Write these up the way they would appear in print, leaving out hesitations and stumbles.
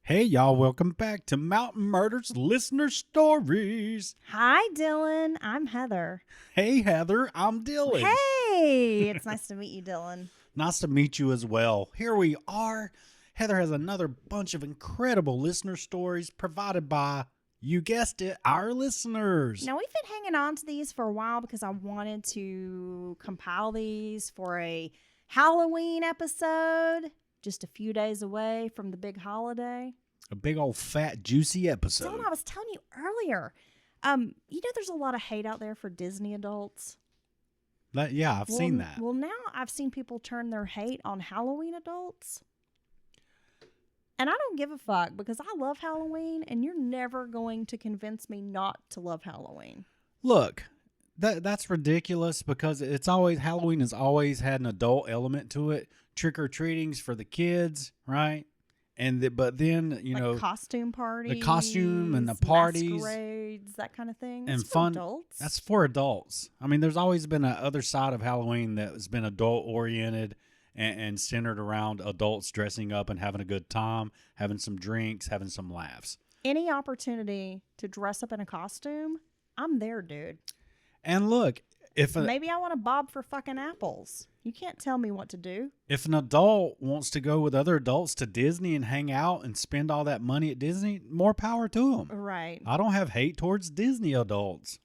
Hey, y'all, welcome back to Mountain Murders Listener Stories. Hi, Dylan. I'm Heather. Hey, Heather, I'm Dylan. Hey, it's nice to meet you, Dylan. Nice to meet you as well. Here we are. Heather has another bunch of incredible listener stories provided by, you guessed it, our listeners. Now, we've been hanging on to these for a while because I wanted to compile these for a Halloween episode, just a few days away from the big holiday. A big old fat juicy episode. Dylan, I was telling you earlier, there's a lot of hate out there for Disney adults. I've seen that. Well, now I've seen people turn their hate on Halloween adults. And I don't give a fuck because I love Halloween, and you're never going to convince me not to love Halloween. Look, that's ridiculous because Halloween has always had an adult element to it. Trick or treating's for the kids, right? But then Costume parties, the costume and the parties, masquerades, that kind of thing. and it's fun. For adults. That's for adults. I mean, there's always been a other side of Halloween that has been adult oriented and centered around adults dressing up and having a good time, having some drinks, having some laughs. Any opportunity to dress up in a costume, I'm there, dude. And look, maybe I want to bob for fucking apples. You can't tell me what to do. If an adult wants to go with other adults to Disney and hang out and spend all that money at Disney, more power to them. Right. I don't have hate towards Disney adults.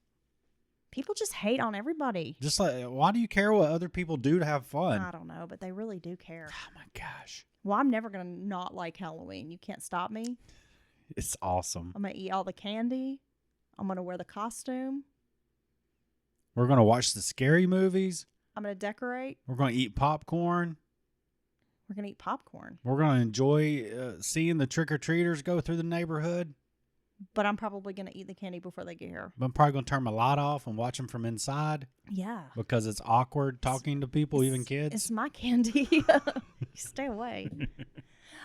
People just hate on everybody. Just like, why do you care what other people do to have fun? I don't know, but they really do care. Oh my gosh. Well, I'm never going to not like Halloween. You can't stop me. It's awesome. I'm going to eat all the candy. I'm going to wear the costume. We're going to watch the scary movies. I'm going to decorate. We're going to eat popcorn. We're going to eat popcorn. We're going to enjoy seeing the trick-or-treaters go through the neighborhood. But I'm probably going to eat the candy before they get here. I'm probably going to turn my light off and watch them from inside. Yeah. Because it's awkward talking to people, even kids. It's my candy. Stay away.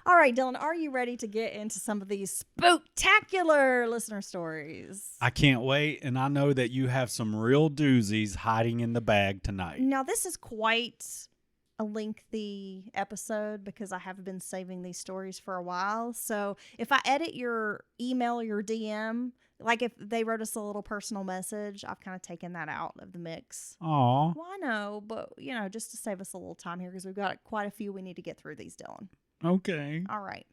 All right, Dylan, are you ready to get into some of these spooktacular listener stories? I can't wait, and I know that you have some real doozies hiding in the bag tonight. Now, this is quite a lengthy episode because I have been saving these stories for a while. So if I edit your email or your DM, like if they wrote us a little personal message, I've kind of taken that out of the mix. Aw. Well, I know, but, just to save us a little time here because we've got quite a few we need to get through these, Dylan. Okay. All right.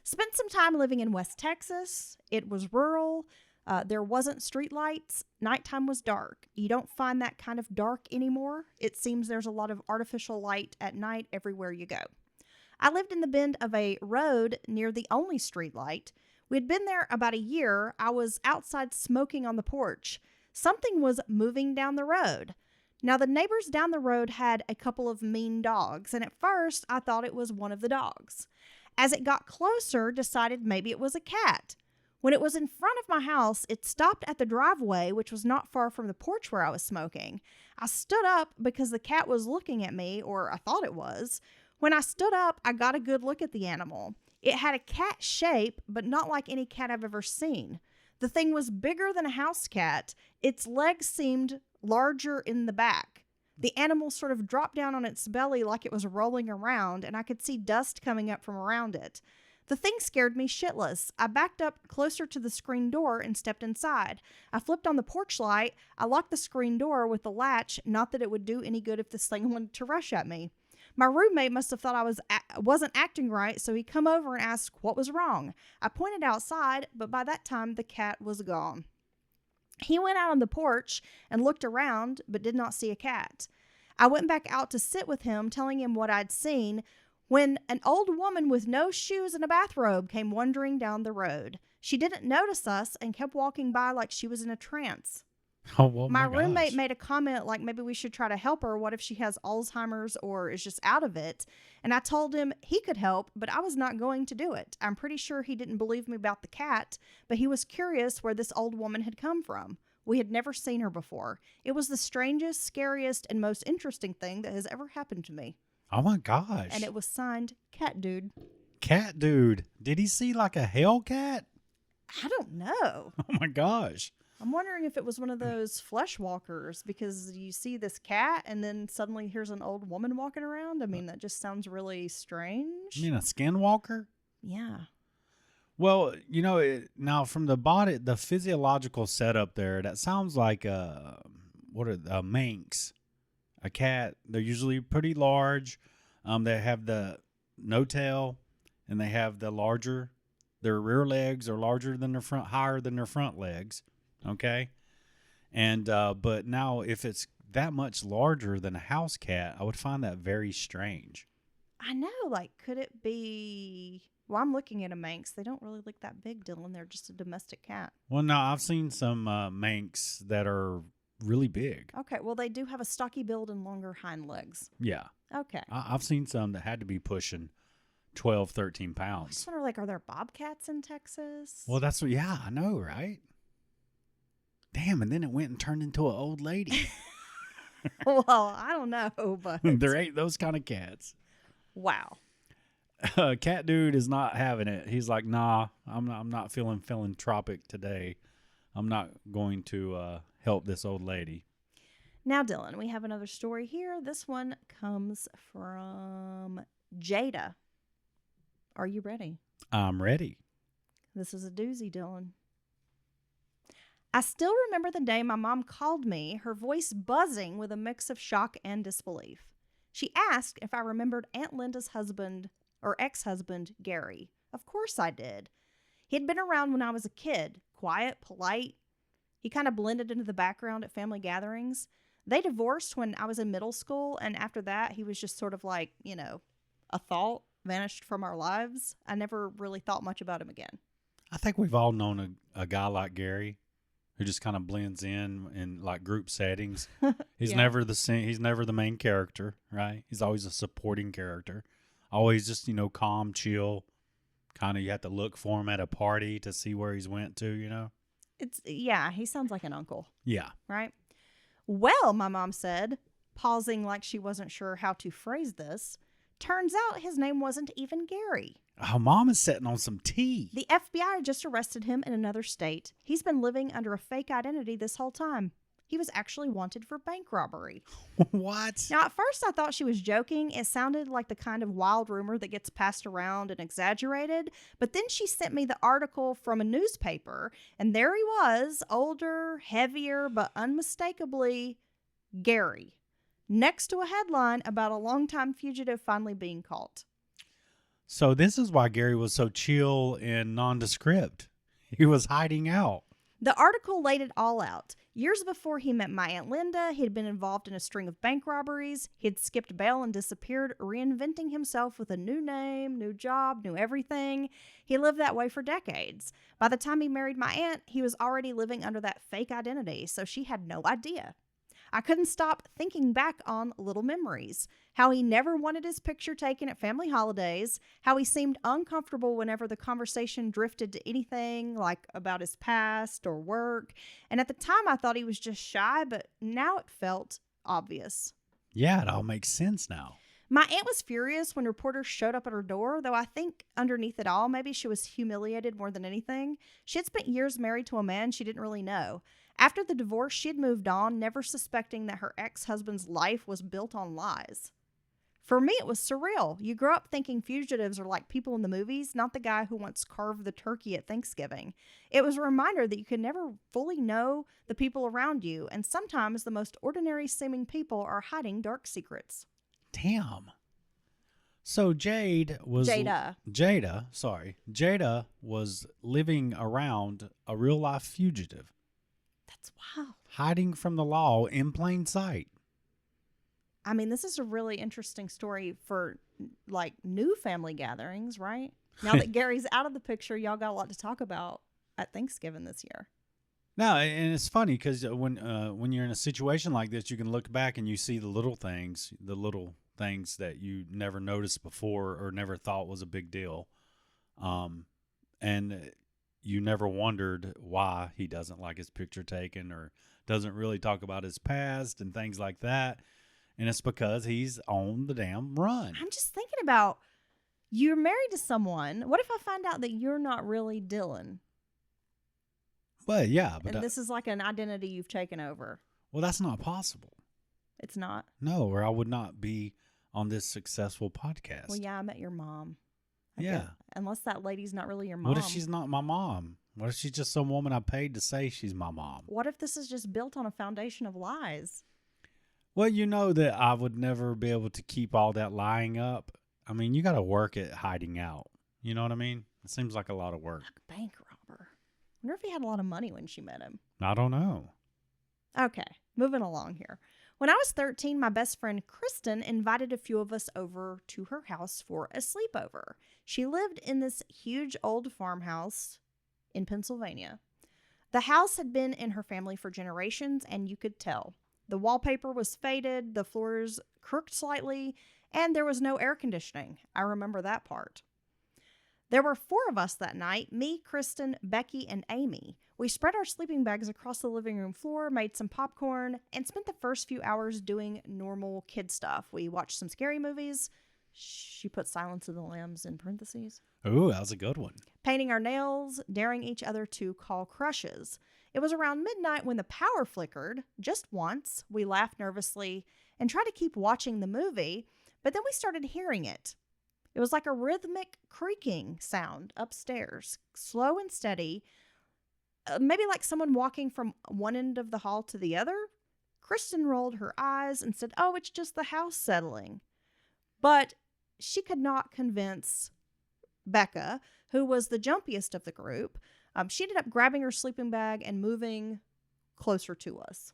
Spent some time living in West Texas. It was rural. There wasn't street lights. Nighttime was dark. You don't find that kind of dark anymore. It seems there's a lot of artificial light at night everywhere you go. I lived in the bend of a road near the only street light. We had been there about a year. I was outside smoking on the porch. Something was moving down the road. Now, the neighbors down the road had a couple of mean dogs, and at first I thought it was one of the dogs. As it got closer, decided maybe it was a cat. When it was in front of my house, it stopped at the driveway, which was not far from the porch where I was smoking. I stood up because the cat was looking at me, or I thought it was. When I stood up, I got a good look at the animal. It had a cat shape, but not like any cat I've ever seen. The thing was bigger than a house cat. Its legs seemed larger in the back. The animal sort of dropped down on its belly like it was rolling around, and I could see dust coming up from around it. The thing scared me shitless. I backed up closer to the screen door and stepped inside. I flipped on the porch light. I locked the screen door with the latch, not that it would do any good if this thing wanted to rush at me. My roommate must have thought I wasn't acting right, so he come over and asked what was wrong. I pointed outside, but by that time the cat was gone. He went out on the porch and looked around, but did not see a cat. I went back out to sit with him, telling him what I'd seen, when an old woman with no shoes and a bathrobe came wandering down the road. She didn't notice us and kept walking by like she was in a trance. Oh, well, my roommate made a comment like maybe we should try to help her. What if she has Alzheimer's or is just out of it? And I told him he could help, but I was not going to do it. I'm pretty sure he didn't believe me about the cat, but he was curious where this old woman had come from. We had never seen her before. It was the strangest, scariest, and most interesting thing that has ever happened to me. Oh my gosh. And it was signed Cat Dude. Cat Dude. Did he see like a Hellcat? I don't know. Oh my gosh. I'm wondering if it was one of those flesh walkers because you see this cat and then suddenly here's an old woman walking around. I mean, that just sounds really strange. You mean a skinwalker? Yeah. Well, now from the body, the physiological setup there, that sounds like what are Manx, a cat. They're usually pretty large. They have the no tail, and they have the larger. Their rear legs are larger than their front, higher than their front legs. Okay, and but now if it's that much larger than a house cat, I would find that very strange. I know, like, could it be? Well, I'm looking at a Manx. They don't really look that big, Dylan. They're just a domestic cat. Well, no, I've seen some Manx that are really big. Okay, well, they do have a stocky build and longer hind legs. Yeah. Okay. I've seen some that had to be pushing 12, 13 I pounds. just wonder, like, are there bobcats in Texas? Well, that's what, yeah, I know, right? Damn, and then it went and turned into an old lady. Well, I don't know, but There ain't those kind of cats. wow. Cat dude is not having it. He's like, nah, I'm not feeling philanthropic today. I'm not going to help this old lady. Now, Dylan, we have another story here. This one comes from Jada. Are you ready? I'm ready. This is a doozy, Dylan. I still remember the day my mom called me, her voice buzzing with a mix of shock and disbelief. She asked if I remembered Aunt Linda's husband or ex-husband, Gary. Of course I did. He'd been around when I was a kid, quiet, polite. He kind of blended into the background at family gatherings. They divorced when I was in middle school, and after that, he was just sort of like, a thought, vanished from our lives. I never really thought much about him again. I think we've all known a guy like Gary who just kind of blends in like group settings. He's Yeah. never he's never the main character, right? He's always a supporting character. Always just, calm, chill. Kind of you have to look for him at a party to see where he's went to. He sounds like an uncle, Yeah. right? Well, my mom said, pausing like she wasn't sure how to phrase this, turns out his name wasn't even Gary. Oh, Mom is sitting on some tea. The FBI just arrested him in another state. He's been living under a fake identity this whole time. He was actually wanted for bank robbery. What? Now, at first I thought she was joking. It sounded like the kind of wild rumor that gets passed around and exaggerated. But then she sent me the article from a newspaper, and there he was, older, heavier, but unmistakably Gary, next to a headline about a longtime fugitive finally being caught. So this is why Gary was so chill and nondescript. He was hiding out. The article laid it all out. Years before he met my Aunt Linda, he'd been involved in a string of bank robberies. He'd skipped bail and disappeared, reinventing himself with a new name, new job, new everything. He lived that way for decades. By the time he married my aunt, he was already living under that fake identity, so she had no idea. I couldn't stop thinking back on little memories. How he never wanted his picture taken at family holidays. How he seemed uncomfortable whenever the conversation drifted to anything like about his past or work. And at the time I thought he was just shy, but now it felt obvious. Yeah, it all makes sense now. My aunt was furious when reporters showed up at her door, though I think underneath it all, maybe she was humiliated more than anything. She had spent years married to a man she didn't really know. After the divorce, she had moved on, never suspecting that her ex-husband's life was built on lies. For me, it was surreal. You grow up thinking fugitives are like people in the movies, not the guy who once carved the turkey at Thanksgiving. It was a reminder that you can never fully know the people around you, and sometimes the most ordinary-seeming people are hiding dark secrets. Damn. So Jada was living around a real life fugitive, That's wild. hiding from the law in plain sight. I mean, this is a really interesting story for like new family gatherings, right? Now that Gary's out of the picture, y'all got a lot to talk about at Thanksgiving this year. No, and it's funny because when you're in a situation like this, you can look back and you see the little things that you never noticed before or never thought was a big deal, and you never wondered why he doesn't like his picture taken or doesn't really talk about his past and things like that. And it's because he's on the damn run. I'm just thinking about, you're married to someone. What if I find out that you're not really Dylan? Well, yeah, but And this is like an identity you've taken over. well, that's not possible. It's not. No, or I would not be on this successful podcast. Well, yeah, I met your mom. I guess, Yeah. unless that lady's not really your What if mom. she's not my mom? What if she's just some woman I paid to say she's my mom? What if this is just built on a foundation of lies? Well, you know that I would never be able to keep all that lying up. I mean, you got to work at hiding out. You know what I mean? It seems like a lot of work. A bank robber. I wonder if he had a lot of money when she met him. I don't know. Okay, moving along here. When I was 13, my best friend Kristen invited a few of us over to her house for a sleepover. She lived in this huge old farmhouse in Pennsylvania. The house had been in her family for generations, and you could tell. The wallpaper was faded, the floors crooked slightly, and there was no air conditioning. I remember that part. There were 4 of us that night: me, Kristen, Becky, and Amy. We spread our sleeping bags across the living room floor, made some popcorn, and spent the first few hours doing normal kid stuff. We watched some scary movies. She put Silence of the Lambs in parentheses. Ooh, that was a good one. Painting our nails, daring each other to call crushes. It was around midnight when the power flickered, just once. We laughed nervously and tried to keep watching the movie, but then we started hearing it. It was like a rhythmic creaking sound upstairs, slow and steady, maybe like someone walking from one end of the hall to the other. Kristen rolled her eyes and said, "Oh, it's just the house settling." But she could not convince Becca, who was the jumpiest of the group. She ended up grabbing her sleeping bag and moving closer to us.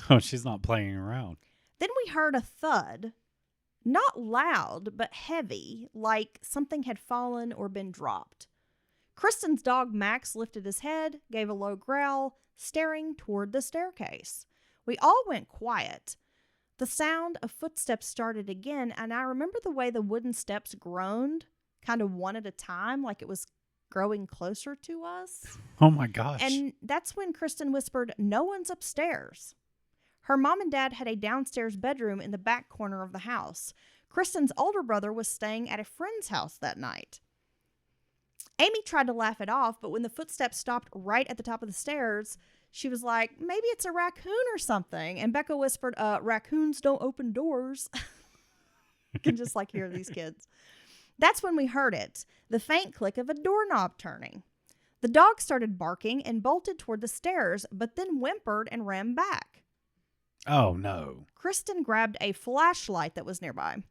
Oh, she's not playing around. Then we heard a thud, not loud, but heavy, like something had fallen or been dropped. Kristen's dog Max lifted his head, gave a low growl, staring toward the staircase. We all went quiet. The sound of footsteps started again, and I remember the way the wooden steps groaned, kind of one at a time, like it was growing closer to us. Oh my gosh. And that's when Kristen whispered, "No one's upstairs." Her mom and dad had a downstairs bedroom in the back corner of the house. Kristen's older brother was staying at a friend's house that night. Amy tried to laugh it off, but when the footsteps stopped right at the top of the stairs, she was like, "Maybe it's a raccoon or something." And Becca whispered, "Raccoons don't open doors." You can just like hear these kids. That's when we heard it, the faint click of a doorknob turning. The dog started barking and bolted toward the stairs, but then whimpered and ran back. Oh no. Kristen grabbed a flashlight that was nearby.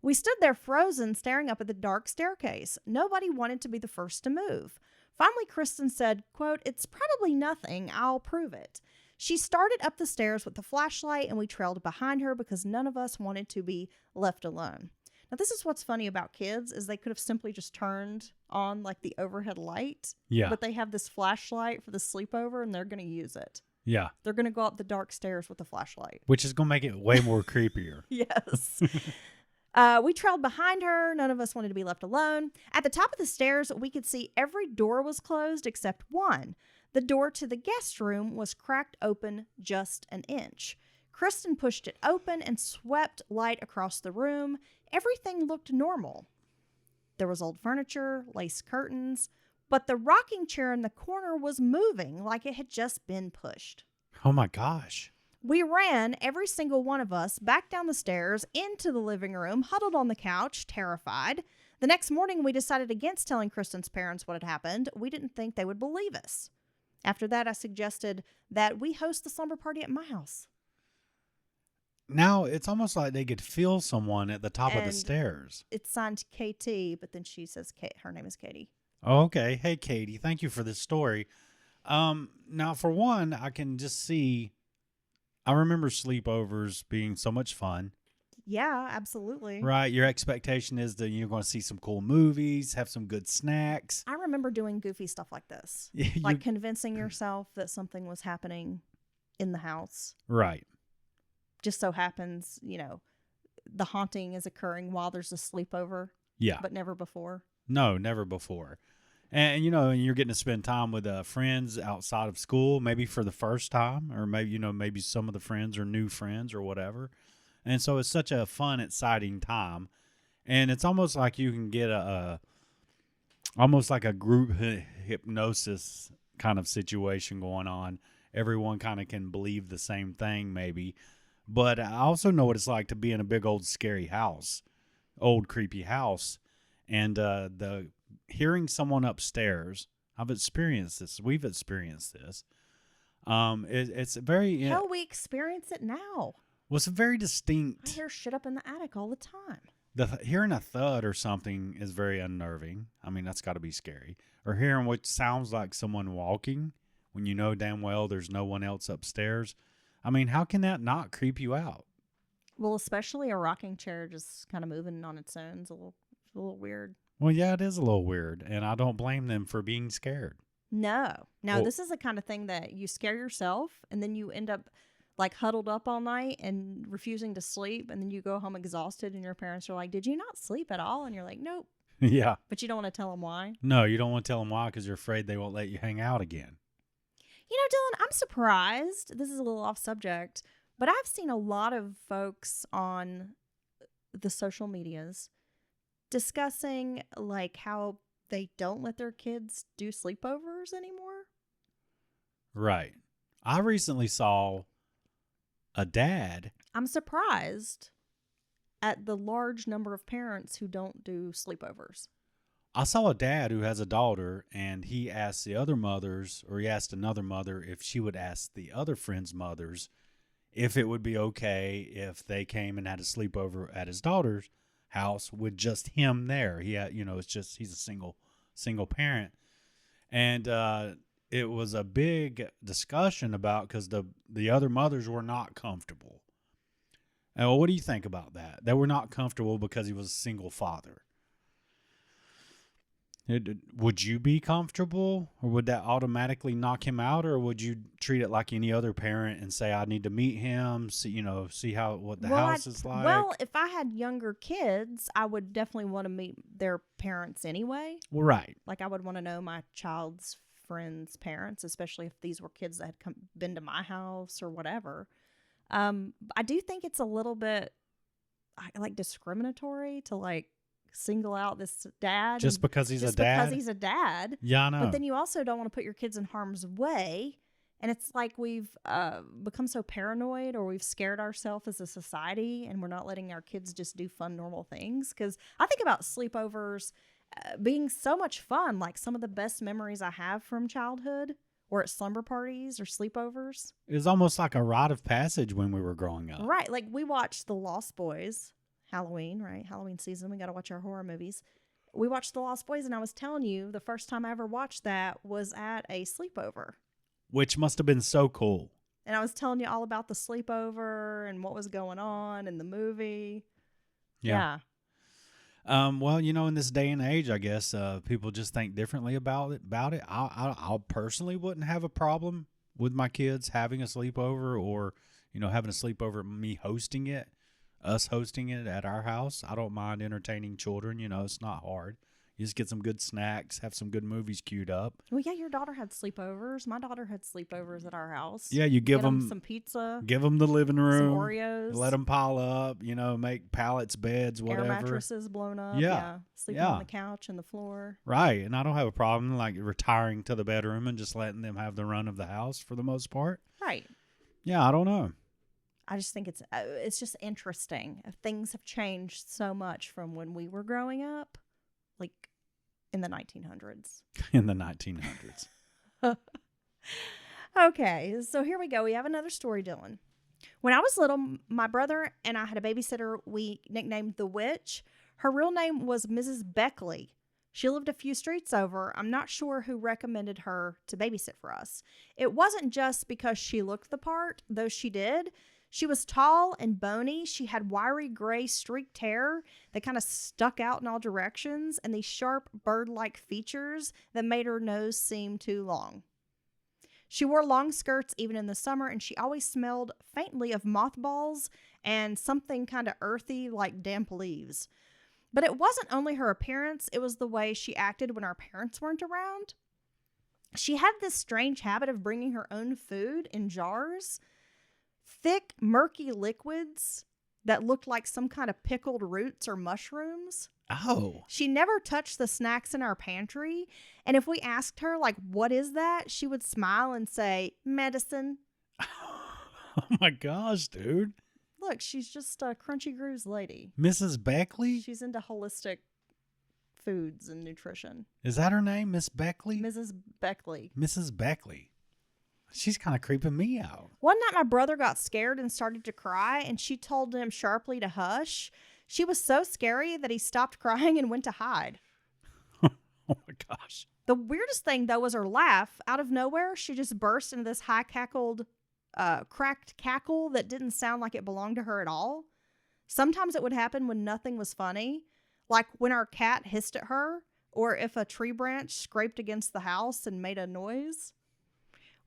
We stood there frozen, staring up at the dark staircase. Nobody wanted to be the first to move. Finally, Kristen said, quote, "It's probably nothing. I'll prove it." She started up the stairs with the flashlight, and we trailed behind her because none of us wanted to be left alone. Now, this is what's funny about kids, is they could have simply just turned on like the overhead light. Yeah. But they have this flashlight for the sleepover, and they're going to use it. Yeah. They're going to go up the dark stairs with the flashlight. Which is going to make it way more creepier. Yes. We trailed behind her. None of us wanted to be left alone. At the top of the stairs, we could see every door was closed except one. The door to the guest room was cracked open just an inch. Kristen pushed it open and swept light across the room. Everything looked normal. There was old furniture, lace curtains, but the rocking chair in the corner was moving like it had just been pushed. Oh my gosh. We ran, every single one of us, back down the stairs, into the living room, huddled on the couch, terrified. The next morning, we decided against telling Kristen's parents what had happened. We didn't think they would believe us. After that, I suggested that we host the slumber party at my house. Now, it's almost like they could feel someone at the top of the And stairs. It's signed KT, but then she says her name is Katie. Oh, okay. Hey, Katie, thank you for this story. Now, for one, I can just see, I remember sleepovers being so much fun. Yeah, absolutely. Right. Your expectation is that you're going to see some cool movies, have some good snacks. I remember doing goofy stuff like this. You- Like convincing yourself that something was happening in the house. Right. Just so happens, the haunting is occurring while there's a sleepover, Yeah. but never before. No, never before. And, you're getting to spend time with friends outside of school, maybe for the first time, or maybe, maybe some of the friends are new friends or whatever. And so it's such a fun, exciting time. And it's almost like you can get almost like a group hypnosis kind of situation going on. Everyone kind of can believe the same thing maybe. But I also know what it's like to be in a big old scary house, old creepy house. And the hearing someone upstairs, I've experienced this. We've experienced this. It's very Hell, we experience it now. was very I distinct. hear shit up in the attic all the time. Hearing a thud or something is very unnerving. I mean, that's got to be scary. Or hearing what sounds like someone walking when you know damn well there's no one else upstairs. I mean, how can that not creep you out? Well, especially a rocking chair just kind of moving on its own is a little weird. Well, yeah, it is a little weird, and I don't blame them for being scared. No, Well, this is the kind of thing that you scare yourself and then you end up like huddled up all night and refusing to sleep. And then you go home exhausted and your parents are like, "Did you not sleep at all?" And you're like, "Nope." yeah. But you don't want to tell them why. No, you don't want to tell them why because you're afraid they won't let you hang out again. You know, Dylan, I'm surprised. This is a little off subject, but I've seen a lot of folks on the social medias discussing like how they don't let their kids do sleepovers anymore. Right. I recently saw a dad. I'm surprised at the large number of parents who don't do sleepovers. I saw a dad who has a daughter, and he asked the other mothers, or he asked another mother if she would ask the other friends' mothers if it would be okay if they came and had a sleepover at his daughter's house with just him there. He had, it's just he's a single parent, and it was a big discussion about because the other mothers were not comfortable. And what do you think about that? They were not comfortable because he was a single father. Would you be comfortable, or would that automatically knock him out, or would you treat it like any other parent and say, "I need to meet him, see what the house is like"? Well, if I had younger kids, I would definitely want to meet their parents anyway. Well, right. Like I would want to know my child's friends' parents, especially if these were kids that had been to my house or whatever. I do think it's a little bit like discriminatory to like single out this dad Just because he's a just dad. because he's a dad. Yeah, I know. But then you also don't want to put your kids in harm's way. And it's like we've become so paranoid, or we've scared ourselves as a society, and we're not letting our kids just do fun, normal things. Because I think about sleepovers being so much fun. Like some of the best memories I have from childhood or at slumber parties or sleepovers. It was almost like a rite of passage when we were growing up. Right. Like we watched The Lost Boys, Halloween, right? Halloween season. We got to watch our horror movies. We watched The Lost Boys, and I was telling you the first time I ever watched that was at a sleepover. Which must have been so cool. And I was telling you all about the sleepover and what was going on in the movie. Yeah. Well, in this day and age, I guess people just think differently about it. I personally wouldn't have a problem with my kids having a sleepover, or having a sleepover, me hosting it, us hosting it at our house. I don't mind entertaining children. It's not hard. You just get some good snacks, have some good movies queued up. Well, yeah, your daughter had sleepovers. My daughter had sleepovers at our house. Yeah, you give them some pizza, give them the living room, some Oreos, let them pile up. Make pallets, beds, whatever. air mattresses blown up. Yeah. Sleeping on the couch and the floor. Right, and I don't have a problem like retiring to the bedroom and just letting them have the run of the house for the most part. Right. Yeah, I don't know. I just think it's just interesting. Things have changed so much from when we were growing up, like in the 1900s. In the 1900s. Okay, so here we go. We have another story, Dylan. When I was little, my brother and I had a babysitter we nicknamed the Witch. Her real name was Mrs. Beckley. She lived a few streets over. I'm not sure who recommended her to babysit for us. It wasn't just because she looked the part, though she did. She was tall and bony. She had wiry gray streaked hair that kind of stuck out in all directions, and these sharp bird-like features that made her nose seem too long. She wore long skirts even in the summer, and she always smelled faintly of mothballs and something kind of earthy like damp leaves. But it wasn't only her appearance, it was the way she acted when our parents weren't around. She had this strange habit of bringing her own food in jars, thick, murky liquids that looked like some kind of pickled roots or mushrooms. Oh. She never touched the snacks in our pantry, and if we asked her, like, what is that? She would smile and say, medicine. Oh my gosh, dude. Look, she's just a Crunchy Grooves lady. Mrs. Beckley? She's into holistic foods and nutrition. Is that her name, Miss Beckley? Mrs. Beckley. Mrs. Beckley. She's kind of creeping me out. One night, my brother got scared and started to cry, and she told him sharply to hush. She was so scary that he stopped crying and went to hide. Oh my gosh. The weirdest thing, though, was her laugh. Out of nowhere, she just burst into this high-cackled, cracked cackle that didn't sound like it belonged to her at all. Sometimes it would happen when nothing was funny, like when our cat hissed at her, or if a tree branch scraped against the house and made a noise.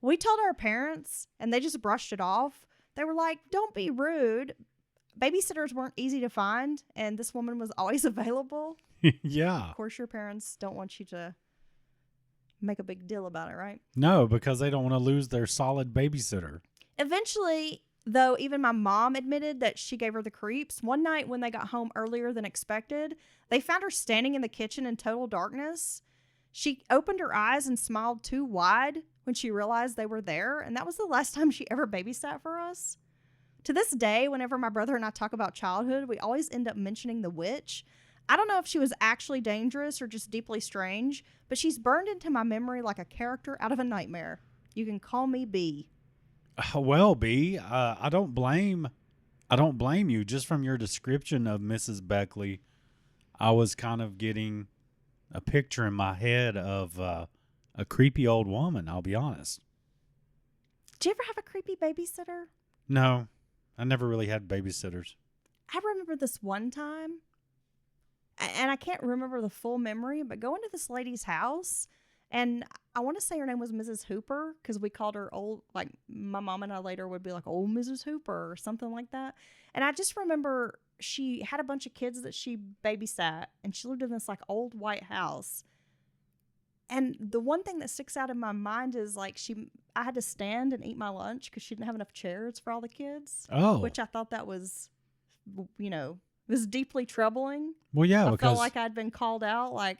We told our parents, and they just brushed it off. They were like, don't be rude. Babysitters weren't easy to find, and this woman was always available. Yeah. Of course, your parents don't want you to make a big deal about it, right? No, because they don't want to lose their solid babysitter. Eventually, though, even my mom admitted that she gave her the creeps. One night when they got home earlier than expected, they found her standing in the kitchen in total darkness. She opened her eyes and smiled too wide when she realized they were there, and that was the last time she ever babysat for us. To this day, whenever my brother and I talk about childhood, we always end up mentioning the witch. I don't know if she was actually dangerous or just deeply strange, but she's burned into my memory like a character out of a nightmare. You can call me B. Well, B, I don't blame you. Just from your description of Mrs. Beckley, I was kind of getting a picture in my head of a creepy old woman, I'll be honest. Did you ever have a creepy babysitter? No, I never really had babysitters. I remember this one time, and I can't remember the full memory, but going to this lady's house, and I want to say her name was Mrs. Hooper, because we called her old, like my mom and I later would be like, old Mrs. Hooper or something like that. And I just remember she had a bunch of kids that she babysat, and she lived in this like old white house. And the one thing that sticks out in my mind is like I had to stand and eat my lunch because she didn't have enough chairs for all the kids. Oh. Which I thought that was, was deeply troubling. Well, yeah, I because felt like I'd been called out. Like,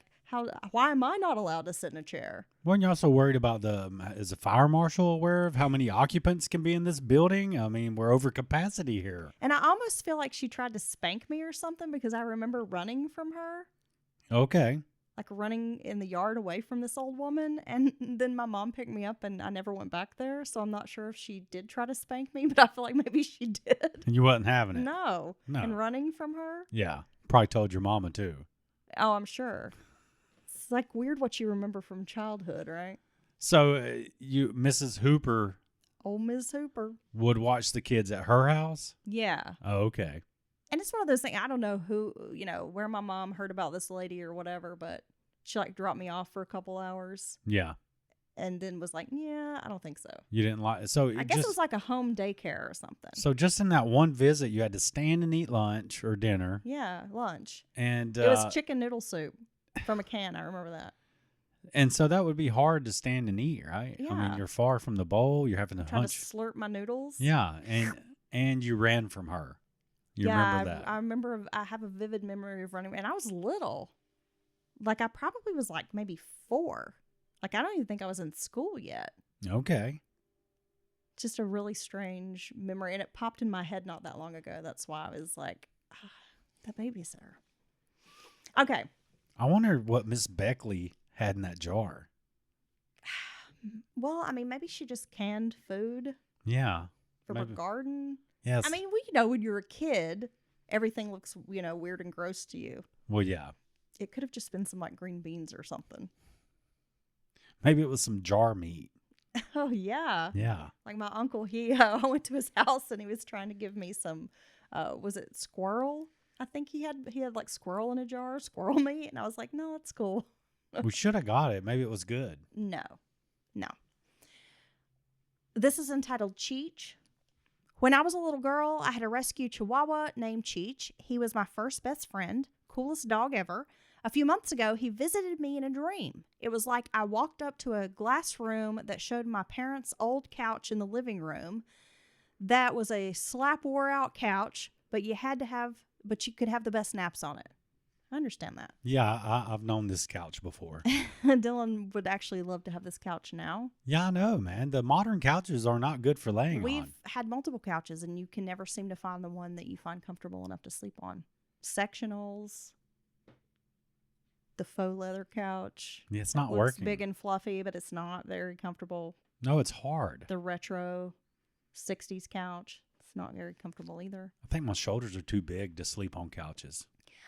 why am I not allowed to sit in a chair? weren't you also worried about is the fire marshal aware of how many occupants can be in this building? I mean, we're over capacity here. And I almost feel like she tried to spank me or something because I remember running from her. Okay. Like running in the yard away from this old woman. And then my mom picked me up and I never went back there. So I'm not sure if she did try to spank me, but I feel like maybe she did. You wasn't having it. No. No. And running from her? Yeah. Probably told your mama too. Oh, I'm sure. It's like weird what you remember from childhood, right? So Mrs. Hooper Old Ms. Hooper. would watch the kids at her house? Yeah. Oh, okay. And it's one of those things, I don't know where my mom heard about this lady or whatever, but she like dropped me off for a couple hours Yeah. and then was like, yeah, I don't think so. You didn't like so I guess it was like a home daycare or something. So just in that one visit, you had to stand and eat lunch or dinner. Yeah, lunch. And It was chicken noodle soup from a can. I remember that. And so that would be hard to stand and eat, right? I Yeah. mean, you're far from the bowl. You're having to Trying to hunch. slurp my noodles. Yeah, and you ran from her. You remember that? I remember. I have a vivid memory of running, and I was little. Like I probably was like maybe 4. Like I don't even think I was in school yet. Okay. Just a really strange memory, and it popped in my head not that long ago. That's why I was like, the babysitter. Okay. I wonder what Miss Beckley had in that jar. Well, I mean, maybe she just canned food Yeah. from her maybe. garden. Yes. I mean, when you're a kid, everything looks, weird and gross to you. Well, yeah. It could have just been some like green beans or something. Maybe it was some jar meat. Oh, yeah. Yeah. Like my uncle, I went to his house and he was trying to give me some, was it squirrel? I think he had like squirrel in a jar, squirrel meat. And I was like, no, it's cool. We should have got it. Maybe it was good. No. This is entitled Cheech. When I was a little girl, I had a rescue chihuahua named Cheech. He was my first best friend, coolest dog ever. A few months ago, he visited me in a dream. It was like I walked up to a glass room that showed my parents' old couch in the living room. That was a slap wore out couch, but you could have the best naps on it. I understand that. Yeah, I've known this couch before. Dylan would actually love to have this couch now. Yeah, I know, man. The modern couches are not good for laying We've on. had multiple couches, and you can never seem to find the one that you find comfortable enough to sleep on. Sectionals. the faux leather couch. Yeah, it's It not looks working. big and fluffy, but it's not very comfortable. No, it's hard. The retro 60s couch. It's not very comfortable either. I think my shoulders are too big to sleep on couches.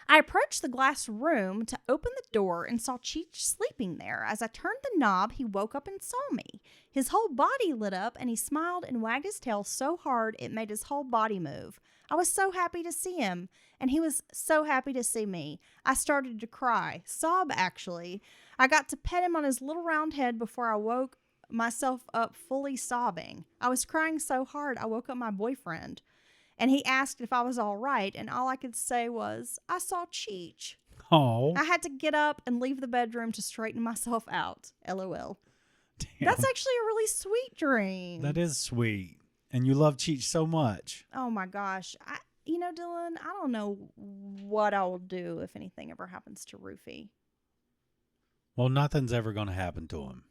I approached the glass room to open the door and saw Cheech sleeping there. As I turned the knob, he woke up and saw me. His whole body lit up, and he smiled and wagged his tail so hard it made his whole body move. I was so happy to see him, and he was so happy to see me. I started to cry. Sob, actually. I got to pet him on his little round head before I woke myself up fully sobbing. I was crying so hard I woke up my boyfriend. And he asked if I was all right, and all I could say was, I saw Cheech. Oh, I had to get up and leave the bedroom to straighten myself out. LOL. damn. That's actually a really sweet dream. That is sweet. And you love Cheech so much. Oh my gosh. Dylan, I don't know what I will do if anything ever happens to Rufy. Well, nothing's ever going to happen to him.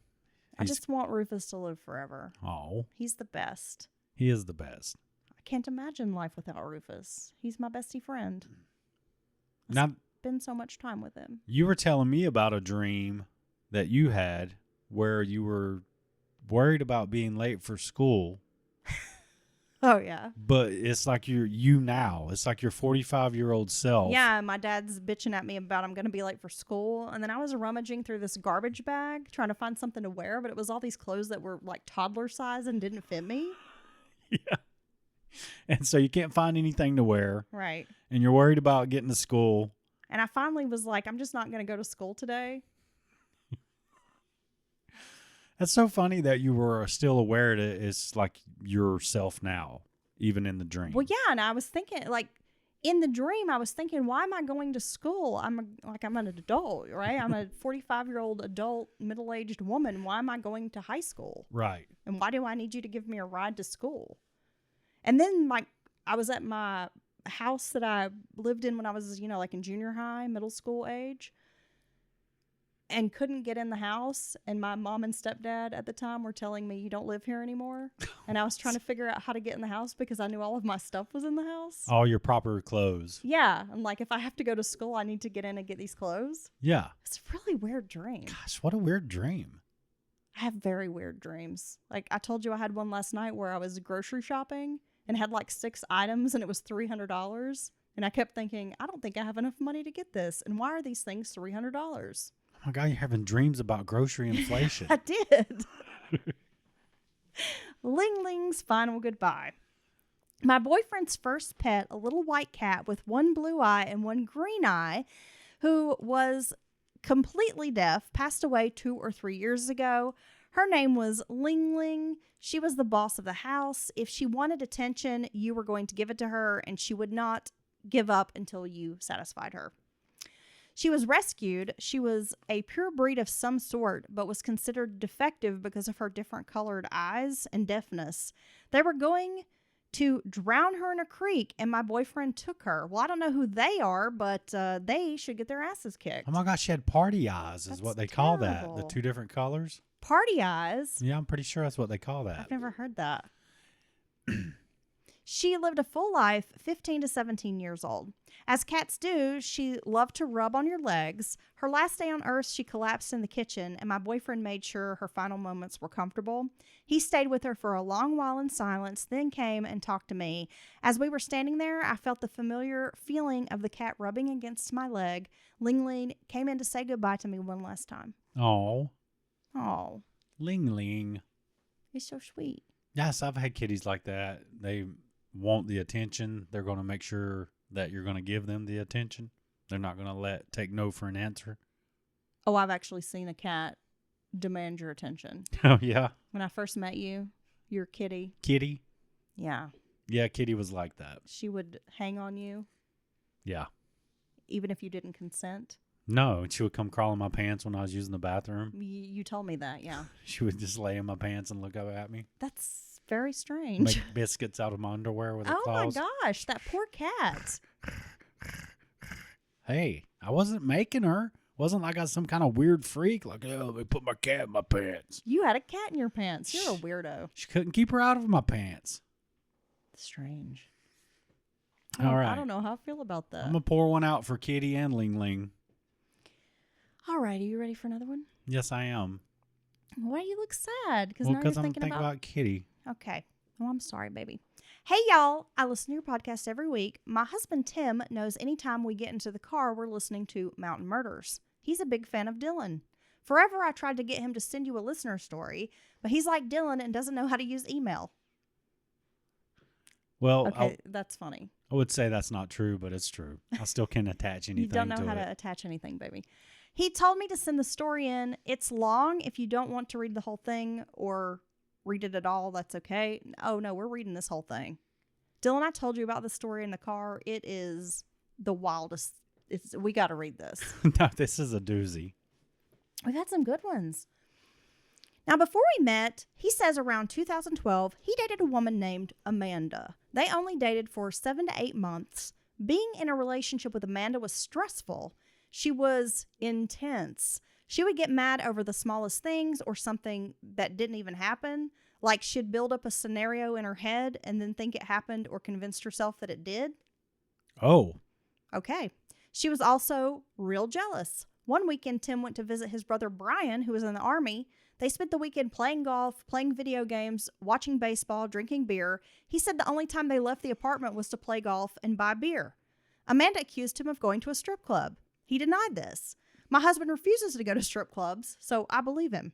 I just want Rufus to live forever. Oh, He's the best. he is the best. I can't imagine life without Rufus. He's my bestie friend. I Now, spend so much time with him. you were telling me about a dream that you had where you were worried about being late for school, Oh, yeah. but it's like you now. It's like your 45-year-old self. Yeah, my dad's bitching at me about I'm going to be late for school. And then I was rummaging through this garbage bag trying to find something to wear, but it was all these clothes that were like toddler size and didn't fit me. Yeah. And so you can't find anything to wear, Right. and you're worried about getting to school. And I finally was like, I'm just not going to go to school today. That's so funny that you were still aware that it's like yourself now, even in the dream. Well, yeah. And I was thinking, like, in the dream, I was thinking, why am I going to school? I'm an adult, right? I'm a 45-year-old adult, middle-aged woman. Why am I going to high school? Right. And why do I need you to give me a ride to school? And then, like, I was at my house that I lived in when I was, like in junior high, middle school age, and couldn't get in the house. And my mom and stepdad at the time were telling me, you don't live here anymore. And I was trying to figure out how to get in the house because I knew all of my stuff was in the house. All your proper clothes. Yeah. I'm like, if I have to go to school, I need to get in and get these clothes. Yeah. It's a really weird dream. Gosh, what a weird dream. I have very weird dreams. Like, I told you I had one last night where I was grocery shopping and had like 6 items and it was $300. And I kept thinking, I don't think I have enough money to get this. And why are these things $300? Oh my God, you're having dreams about grocery inflation. I did. Ling Ling's final goodbye. My boyfriend's first pet, a little white cat with one blue eye and one green eye, who was completely deaf, passed away 2 or 3 years ago. Her name was Ling Ling. She was the boss of the house. If she wanted attention, you were going to give it to her, and she would not give up until you satisfied her. She was rescued. She was a pure breed of some sort, but was considered defective because of her different colored eyes and deafness. They were going to drown her in a creek, and my boyfriend took her. Well, I don't know who they are, but they should get their asses kicked. Oh my gosh, she had party eyes, is That's what they call that. terrible. The 2 different colors. Party eyes? Yeah, I'm pretty sure that's what they call that. I've never heard that. She lived a full life, 15 to 17 years old. As cats do, she loved to rub on your legs. Her last day on Earth, she collapsed in the kitchen, and my boyfriend made sure her final moments were comfortable. He stayed with her for a long while in silence, then came and talked to me. As we were standing there, I felt the familiar feeling of the cat rubbing against my leg. Ling Ling came in to say goodbye to me one last time. Oh, Oh, Ling Ling. he's so sweet. Yes, I've had kitties like that. They want the attention. They're going to make sure that you're going to give them the attention. They're not going to take no for an answer. Oh, I've actually seen a cat demand your attention. Oh, yeah. When I first met you, your kitty. Kitty. Yeah. Yeah, Kitty was like that. She would hang on you Yeah. even if you didn't consent. No, she would come crawl in my pants when I was using the bathroom. You told me that, yeah. She would just lay in my pants and look up at me. That's very strange. Make biscuits out of my underwear with her Oh claws. my gosh, that poor cat. Hey, I wasn't making her. Wasn't like I was some kind of weird freak. Like, oh, let me put my cat in my pants. You had a cat in your pants. You're a weirdo. She couldn't keep her out of my pants. Strange. All right. I don't know how I feel about that. I'm going to pour one out for Kitty and Ling Ling. All right, are you ready for another one? Yes, I am. Why do you look sad? Because Well, now you're because I'm thinking thinking about Kitty. Okay. Well, I'm sorry, baby. Hey, y'all. I listen to your podcast every week. My husband, Tim, knows anytime we get into the car, we're listening to Mountain Murders. He's a big fan of Dylan. Forever, I tried to get him to send you a listener story, but he's like Dylan and doesn't know how to use email. Well, Okay, that's funny. I would say that's not true, but it's true. I still can't attach anything You don't know to how it. to attach anything, baby. He told me to send the story in. It's long. If you don't want to read the whole thing or read it at all, that's okay. Oh, no, we're reading this whole thing. Dylan, I told you about the story in the car. It is the wildest. We got to read this. No, this is a doozy. We've had some good ones. Now, before we met, he says around 2012, he dated a woman named Amanda. They only dated for 7 to 8 months. Being in a relationship with Amanda was stressful. She was intense. She would get mad over the smallest things or something that didn't even happen. Like she'd build up a scenario in her head and then think it happened or convinced herself that it did. Oh. Okay. She was also real jealous. One weekend, Tim went to visit his brother Brian, who was in the Army. They spent the weekend playing golf, playing video games, watching baseball, drinking beer. He said the only time they left the apartment was to play golf and buy beer. Amanda accused him of going to a strip club. He denied this. My husband refuses to go to strip clubs, so I believe him.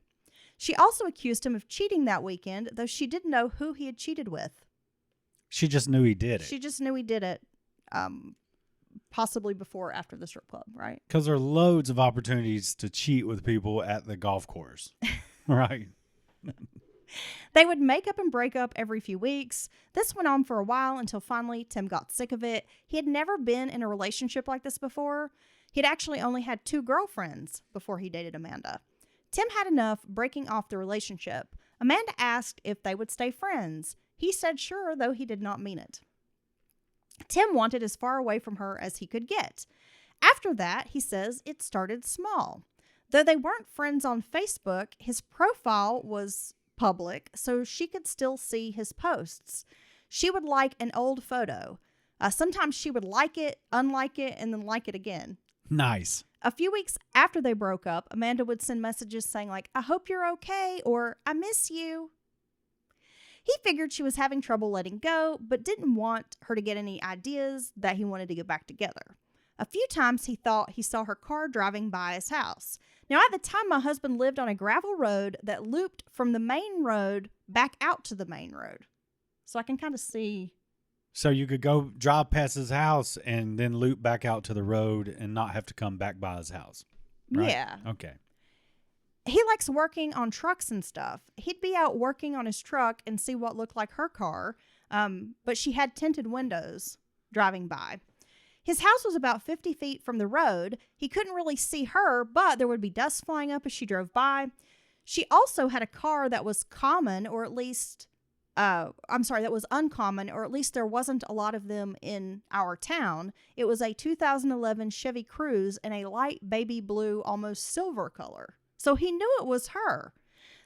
She also accused him of cheating that weekend, though she didn't know who he had cheated with. She just knew he did it. She just knew he did it, possibly before or after the strip club, right? Because there are loads of opportunities to cheat with people at the golf course. Right. They would make up and break up every few weeks. This went on for a while until finally Tim got sick of it. He had never been in a relationship like this before. He'd actually only had 2 girlfriends before he dated Amanda. Tim had enough breaking off the relationship. Amanda asked if they would stay friends. He said sure, though he did not mean it. Tim wanted as far away from her as he could get. After that, he says it started small. Though they weren't friends on Facebook, his profile was public, so she could still see his posts. She would like an old photo. Sometimes she would like it, unlike it, and then like it again. Nice. A few weeks after they broke up, Amanda would send messages saying like, I hope you're okay, or I miss you. He figured she was having trouble letting go, but didn't want her to get any ideas that he wanted to get back together. A few times he thought he saw her car driving by his house. Now, at the time, my husband lived on a gravel road that looped from the main road back out to the main road. So I can kind of see. So you could go drive past his house and then loop back out to the road and not have to come back by his house. Right? Yeah. Okay. He likes working on trucks and stuff. He'd be out working on his truck and see what looked like her car, but she had tinted windows driving by. His house was about 50 feet from the road. He couldn't really see her, but there would be dust flying up as she drove by. She also had a car that was common, or at least, that was uncommon, or at least there wasn't a lot of them in our town. It was a 2011 Chevy Cruze in a light baby blue, almost silver color. So he knew it was her.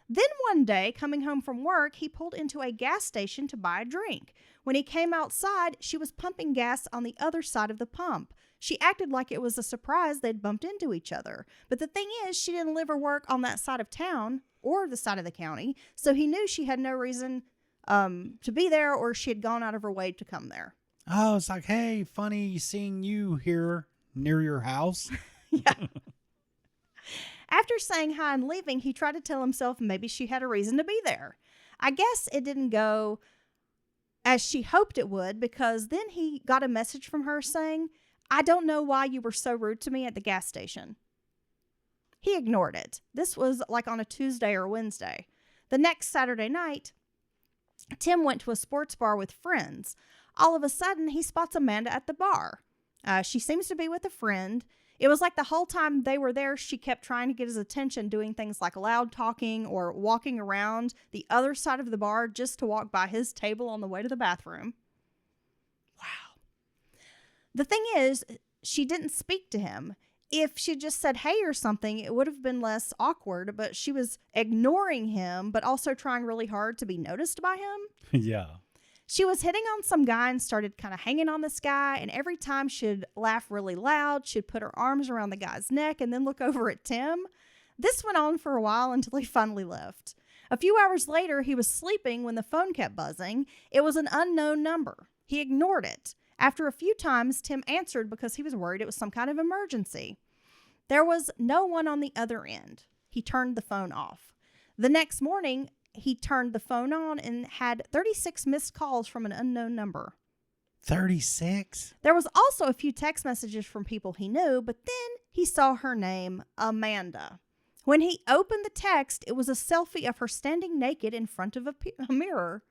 Then one day, coming home from work, he pulled into a gas station to buy a drink. When he came outside, she was pumping gas on the other side of the pump. She acted like it was a surprise they'd bumped into each other. But the thing is, she didn't live or work on that side of town or the side of the county, so he knew she had no reason to be there, or she had gone out of her way to come there. Oh, it's like, hey, funny seeing you here near your house. Yeah. After saying hi and leaving, he tried to tell himself maybe she had a reason to be there. I guess it didn't go as she hoped it would, because then he got a message from her saying, I don't know why you were so rude to me at the gas station. He ignored it. This was like on a Tuesday or Wednesday. The next Saturday night, Tim went to a sports bar with friends. All of a sudden, he spots Amanda at the bar. She seems to be with a friend. It was like the whole time they were there, she kept trying to get his attention, doing things like loud talking or walking around the other side of the bar just to walk by his table on the way to the bathroom. Wow. The thing is, she didn't speak to him. If she just said hey or something, it would have been less awkward, but she was ignoring him, but also trying really hard to be noticed by him. Yeah. She was hitting on some guy and started kind of hanging on this guy. And every time she'd laugh really loud, she'd put her arms around the guy's neck and then look over at Tim. This went on for a while until he finally left. A few hours later, he was sleeping when the phone kept buzzing. It was an unknown number. He ignored it. After a few times, Tim answered because he was worried it was some kind of emergency. There was no one on the other end. He turned the phone off. The next morning, he turned the phone on and had 36 missed calls from an unknown number. 36? There was also a few text messages from people he knew, but then he saw her name, Amanda. When he opened the text, it was a selfie of her standing naked in front of a mirror.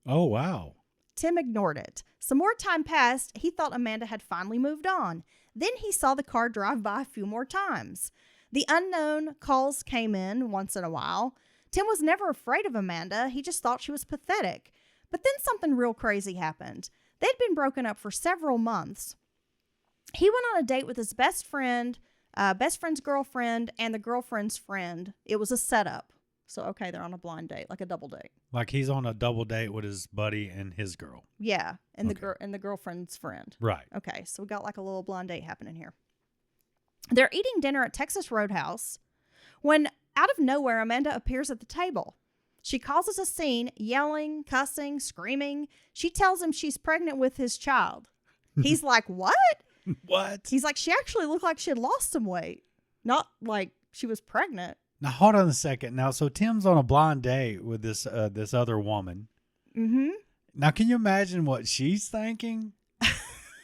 Oh, wow. Tim ignored it. Some more time passed. He thought Amanda had finally moved on. Then he saw the car drive by a few more times. The unknown calls came in once in a while. Tim was never afraid of Amanda. He just thought she was pathetic. But then something real crazy happened. They'd been broken up for several months. He went on a date with his best friend's girlfriend, and the girlfriend's friend. It was a setup. So, okay, they're on a blind date, like a double date. Like he's on a double date with his buddy and his girl. Yeah, and Okay. the girlfriend's friend. Right. Okay, so we got like a little blind date happening here. They're eating dinner at Texas Roadhouse when, out of nowhere, Amanda appears at the table. She causes a scene, yelling, cussing, screaming. She tells him she's pregnant with his child. He's like, what? What? He's like, she actually looked like she had lost some weight. Not like she was pregnant. Now, hold on a second. Now, so Tim's on a blind date with this other woman. Mm-hmm. Now, can you imagine what she's thinking?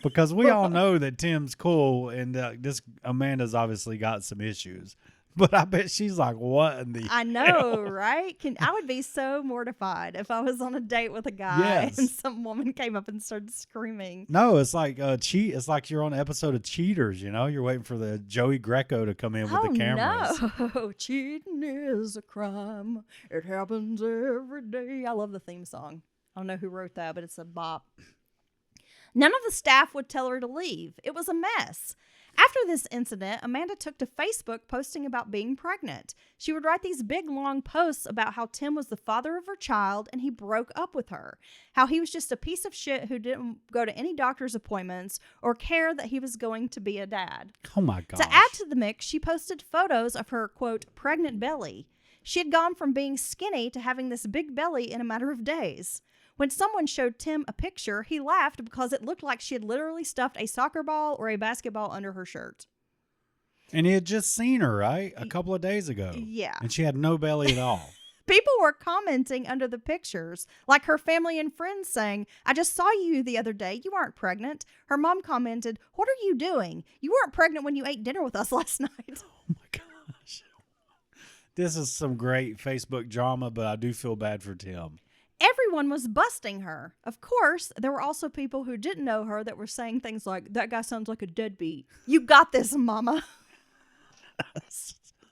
Because we all know that Tim's cool, and this Amanda's obviously got some issues. But I bet she's like, what in the I know, right? I would be so mortified if I was on a date with a guy Yes. and some woman came up and started screaming. No, it's like It's like you're on an episode of Cheaters. You know, you're waiting for the Joey Greco to come in with the cameras. No, cheating is a crime. It happens every day. I love the theme song. I don't know who wrote that, but it's a bop. None of the staff would tell her to leave. It was a mess. After this incident, Amanda took to Facebook posting about being pregnant. She would write these big, long posts about how Tim was the father of her child and he broke up with her. How he was just a piece of shit who didn't go to any doctor's appointments or care that he was going to be a dad. Oh, my gosh. To add to the mix, she posted photos of her, quote, pregnant belly. She had gone from being skinny to having this big belly in a matter of days. When someone showed Tim a picture, he laughed because it looked like she had literally stuffed a soccer ball or a basketball under her shirt. And he had just seen her, right? A couple of days ago. Yeah. And she had no belly at all. People were commenting under the pictures, like her family and friends saying, I just saw you the other day. You aren't pregnant. Her mom commented, what are you doing? You weren't pregnant when you ate dinner with us last night. Oh, my gosh. This is some great Facebook drama, but I do feel bad for Tim. Everyone was busting her. Of course, there were also people who didn't know her that were saying things like, that guy sounds like a deadbeat. You got this, mama.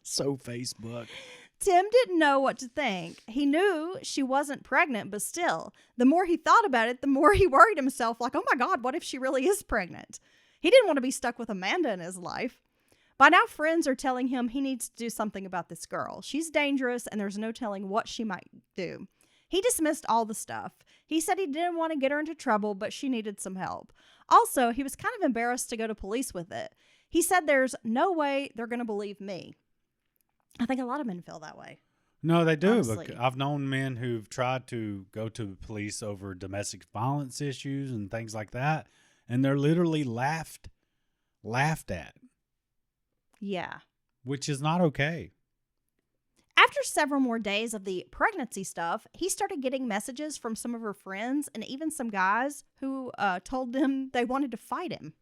So Facebook. Tim didn't know what to think. He knew she wasn't pregnant, but still, the more he thought about it, the more he worried himself, like, oh my God, what if she really is pregnant? He didn't want to be stuck with Amanda in his life. By now, friends are telling him he needs to do something about this girl. She's dangerous, and there's no telling what she might do. He dismissed all the stuff. He said he didn't want to get her into trouble, but she needed some help. Also, he was kind of embarrassed to go to police with it. He said there's no way they're going to believe me. I think a lot of men feel that way. No, they do. Honestly. But I've known men who've tried to go to the police over domestic violence issues and things like that, and they're literally laughed at, Yeah. which is not okay. After several more days of the pregnancy stuff, he started getting messages from some of her friends and even some guys who told them they wanted to fight him.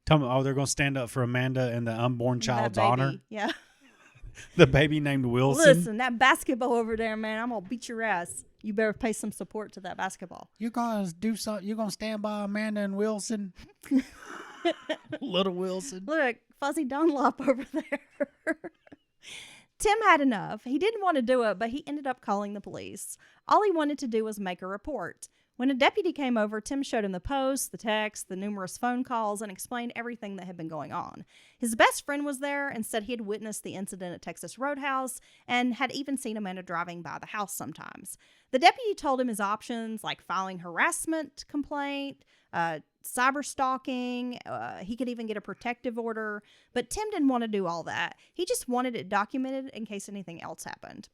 Tell me, they're going to stand up for Amanda and the unborn child's That baby. honor? Yeah. The baby named Wilson? Listen, that basketball over there, man, I'm going to beat your ass. You better pay some support to that basketball. You're going to do something? You're going to stand by Amanda and Wilson? Little Wilson. Look, Fuzzy Dunlop over there. Tim had enough. He didn't want to do it, but he ended up calling the police. All he wanted to do was make a report. When a deputy came over, Tim showed him the posts, the texts, the numerous phone calls, and explained everything that had been going on. His best friend was there and said he had witnessed the incident at Texas Roadhouse and had even seen Amanda driving by the house sometimes. The deputy told him his options, like filing harassment complaint, cyber stalking. He could even get a protective order. But Tim didn't want to do all that. He just wanted it documented in case anything else happened.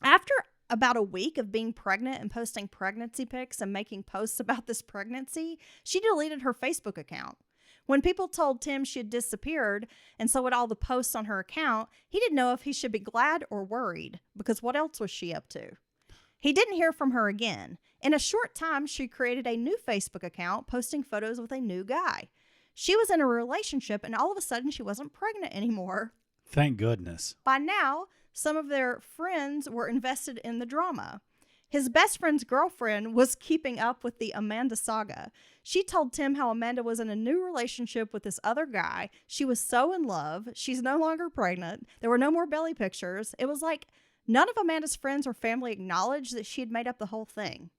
After about a week of being pregnant and posting pregnancy pics and making posts about this pregnancy, she deleted her Facebook account. When people told Tim she had disappeared and so had all the posts on her account, he didn't know if he should be glad or worried, because what else was she up to? He didn't hear from her again. In a short time, she created a new Facebook account posting photos with a new guy. She was in a relationship, and all of a sudden she wasn't pregnant anymore. Thank goodness. By now, some of their friends were invested in the drama. His best friend's girlfriend was keeping up with the Amanda saga. She told Tim how Amanda was in a new relationship with this other guy. She was so in love. She's no longer pregnant. There were no more belly pictures. It was like none of Amanda's friends or family acknowledged that she had made up the whole thing.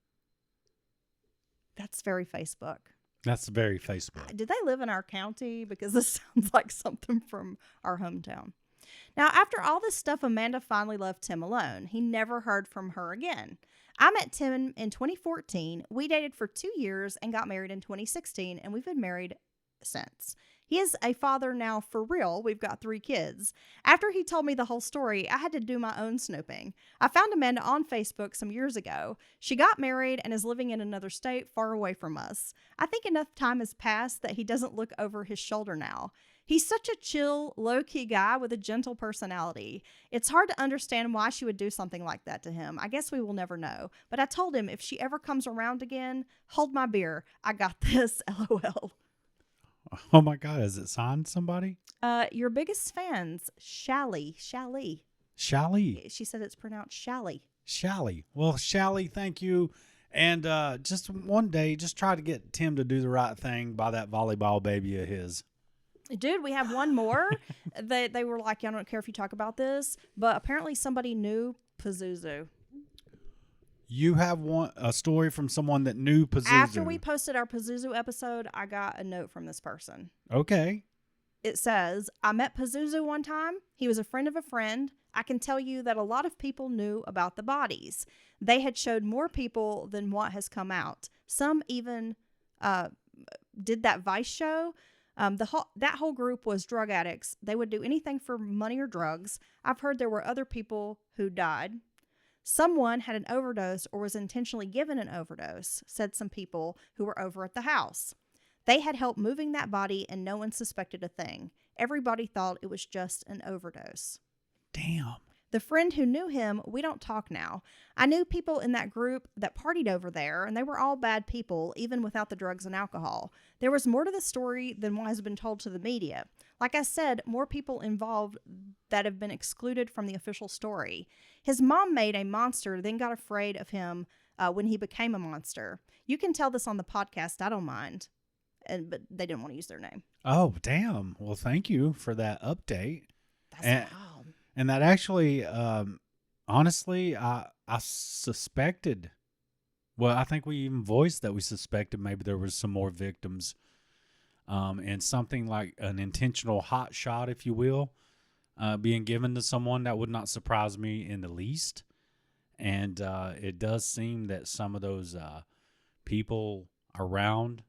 That's very Facebook. That's very Facebook. Did they live in our county? Because this sounds like something from our hometown. Now, after all this stuff, Amanda finally left Tim alone. He never heard from her again. I met Tim in 2014. We dated for 2 years and got married in 2016, and we've been married since. He is a father now for real. We've got 3 kids. After he told me the whole story, I had to do my own snooping. I found Amanda on Facebook some years ago. She got married and is living in another state far away from us. I think enough time has passed that he doesn't look over his shoulder now. He's such a chill, low-key guy with a gentle personality. It's hard to understand why she would do something like that to him. I guess we will never know. But I told him if she ever comes around again, hold my beer. I got this, LOL. Oh my God, is it signed somebody? Your biggest fans, Shally. Shally. She said it's pronounced Shally. Shally. Well, Shally, thank you. And just one day, just try to get Tim to do the right thing by that volleyball baby of his. Dude, we have one more. They were like, I don't care if you talk about this, but apparently somebody knew Pazuzu. You have a story from someone that knew Pazuzu. After we posted our Pazuzu episode, I got a note from this person. Okay. It says, I met Pazuzu one time. He was a friend of a friend. I can tell you that a lot of people knew about the bodies. They had showed more people than what has come out. Some even did that Vice show. That whole group was drug addicts. They would do anything for money or drugs. I've heard there were other people who died. Someone had an overdose or was intentionally given an overdose, said some people who were over at the house. They had help moving that body and no one suspected a thing. Everybody thought it was just an overdose. Damn. The friend who knew him, we don't talk now. I knew people in that group that partied over there, and they were all bad people, even without the drugs and alcohol. There was more to the story than what has been told to the media. Like I said, more people involved that have been excluded from the official story. His mom made a monster, then got afraid of him when he became a monster. You can tell this on the podcast. I don't mind. But they didn't want to use their name. Oh, damn. Well, thank you for that update. That's and that actually, honestly, I suspected. Well, I think we even voiced that we suspected maybe there was some more victims, and something like an intentional hot shot, if you will, being given to someone. That would not surprise me in the least. And it does seem that some of those people around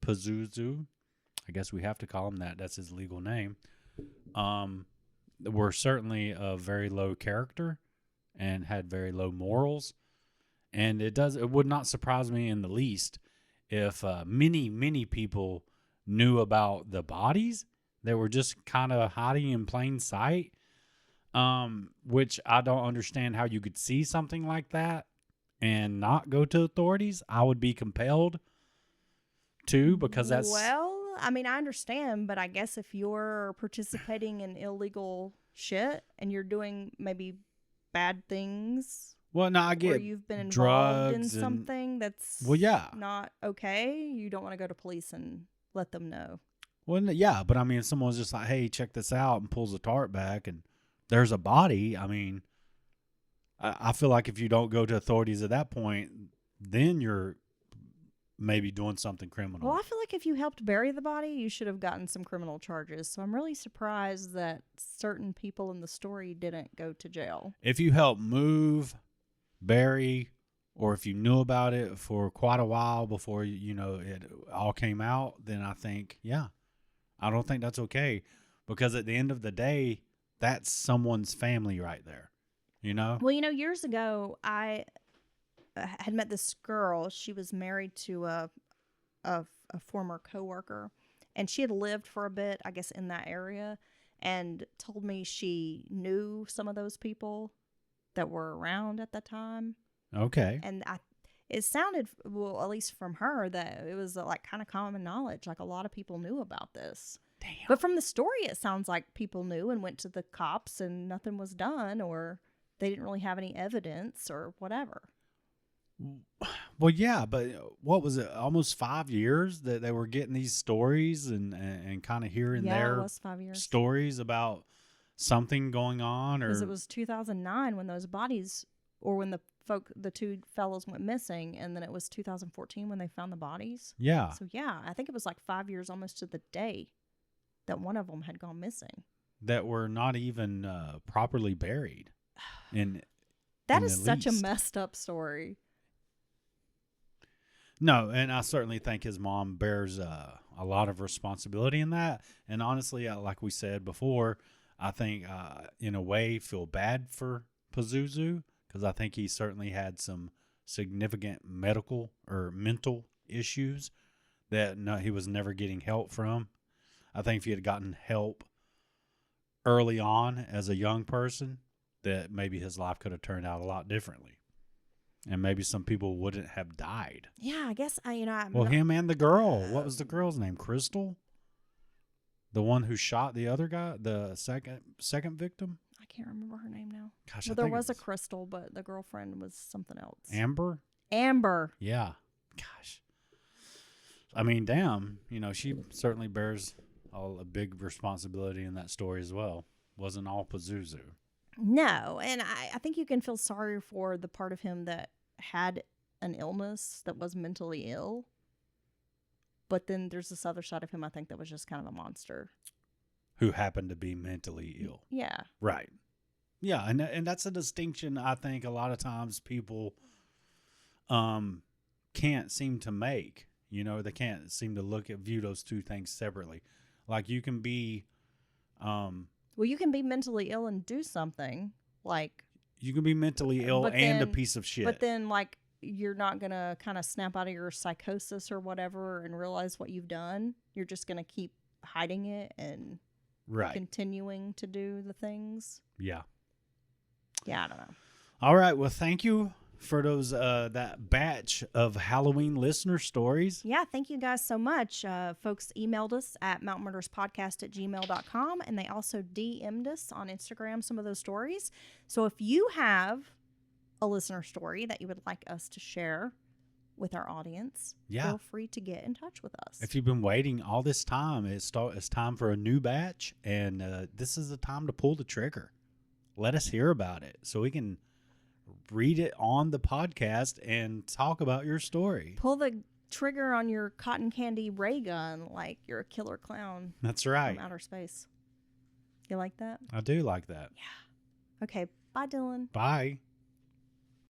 Pazuzu, I guess we have to call him that. That's his legal name. Were certainly of very low character and had very low morals. And it would not surprise me in the least if many people knew about the bodies that were just kind of hiding in plain sight, which I don't understand how you could see something like that and not go to authorities. I would be compelled to, because that's... Well, I mean, I understand, but I guess if you're participating in illegal shit and you're doing maybe bad things... Well, no, I get or you've been involved in drugs something that's not okay, you don't want to go to police and let them know. Well, yeah, but I mean, if someone's just like, hey, check this out, and pulls the tarp back and there's a body, I mean, I feel like if you don't go to authorities at that point, then you're maybe doing something criminal. Well, I feel like if you helped bury the body, you should have gotten some criminal charges. So I'm really surprised that certain people in the story didn't go to jail. If you help move, bury, or if you knew about it for quite a while before it all came out, then I think, yeah, I don't think that's okay, because at the end of the day, that's someone's family right there. Well, years ago, I had met this girl. She was married to a former coworker, and she had lived for a bit, I guess, in that area, and told me she knew some of those people that were around at the time. Okay. And it sounded, well, at least from her, that it was like kind of common knowledge. Like a lot of people knew about this. Damn. But from the story, it sounds like people knew and went to the cops and nothing was done, or they didn't really have any evidence or whatever. Well, yeah, but what was it? Almost 5 years that they were getting these stories and kind of hearing Yeah, it their was 5 years. stories about something going on, Because or it was 2009 when those bodies, or when the two fellows went missing, and then it was 2014 when they found the bodies. yeah, So yeah, I think it was like 5 years almost to the day that one of them had gone missing. that were not even properly buried. That in is the such a least. messed up story. No, and I certainly think his mom bears a lot of responsibility in that. And honestly, like we said before, I think in a way feel bad for Pazuzu, because I think he certainly had some significant medical or mental issues that he was never getting help from. I think if he had gotten help early on as a young person, that maybe his life could have turned out a lot differently. And maybe some people wouldn't have died. Yeah, I guess I'm Well, not, him and the girl. What was the girl's name? Crystal? The one who shot the other guy, the second victim? I can't remember her name now. Gosh, Well, I there think it was a Crystal, but the girlfriend was something else. Amber? Amber. Yeah. Gosh. I mean, damn. She certainly bears a big responsibility in that story as well. Wasn't all Pazuzu. No, and I think you can feel sorry for the part of him that had an illness, that was mentally ill. But then there's this other side of him, I think, that was just kind of a monster. Who happened to be mentally ill. Yeah. Right. Yeah, and that's a distinction I think a lot of times people can't seem to make. They can't seem to view those two things separately. Like you can be Well, you can be mentally ill and do something, like... You can be mentally ill and a piece of shit. But then, like, you're not going to kind of snap out of your psychosis or whatever and realize what you've done. You're just going to keep hiding it and continuing to do the things. Yeah. Yeah, I don't know. All right. Well, thank you for those that batch of Halloween listener stories. Yeah, thank you guys so much. Folks emailed us at mountainmurderspodcast@gmail.com, and they also DM'd us on Instagram some of those stories. So if you have a listener story that you would like us to share with our audience, feel free to get in touch with us. If you've been waiting all this time, it's time for a new batch, and this is the time to pull the trigger. Let us hear about it so we can read it on the podcast and talk about your story. Pull the trigger on your cotton candy ray gun like you're a killer clown. That's right. From outer space. You like that? I do like that. Yeah. Okay. Bye, Dylan. Bye.